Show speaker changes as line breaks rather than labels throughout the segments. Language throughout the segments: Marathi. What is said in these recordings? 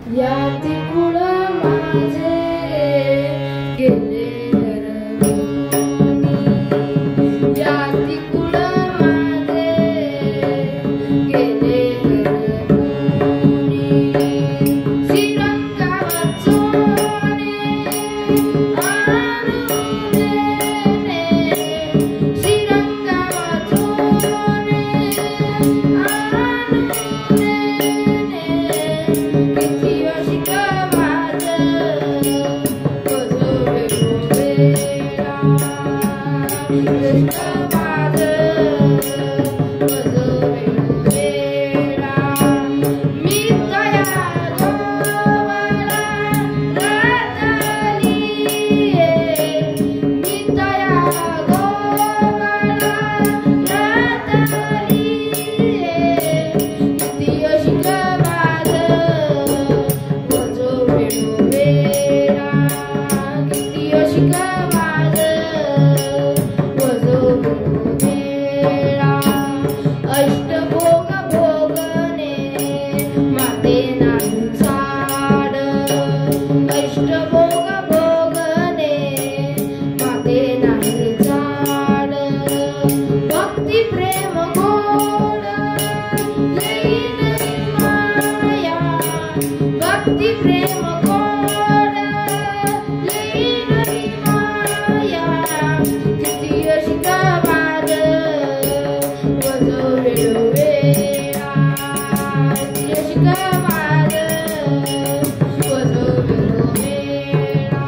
याती कुळ माझे गेले हरवूनी, याती कुळ माझे गेले हरवूनी. श्रीरंगा वाचोने आणून देणे, श्रीरंगा वाचोने आणून देणे. किती अशिक माझं वजवे वेळा, कृष्ण माझं वजवे वेळा. मी तया गोवाला रतली, मी तया गोवाला रतली. किती अशिक किती अशिक माझं वजो वेळा. अष्टभोग भोगणे माते नाही झाड, अष्टभोग भोगणे माते नाही झाड. भक्ती प्रेम गोड येईन माया, भक्ती प्रेम गोड येईन माया. किती अशिक माझं वजो वेळा, किती अशिक माझं वजो वेळा.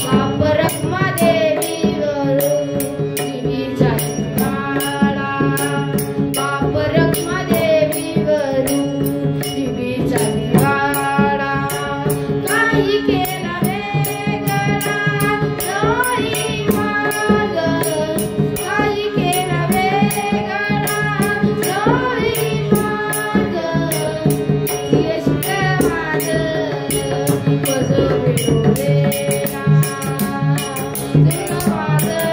बाप रखमा देवीवरून दिवी झाली काळा, बाप रखमा देवीवरून दिवी झाली काळा. काही केला वेगळा नाही माग, काही केला वेगळा नाही माग. किती अशिक माझं वजो वेळा, तुझं माझं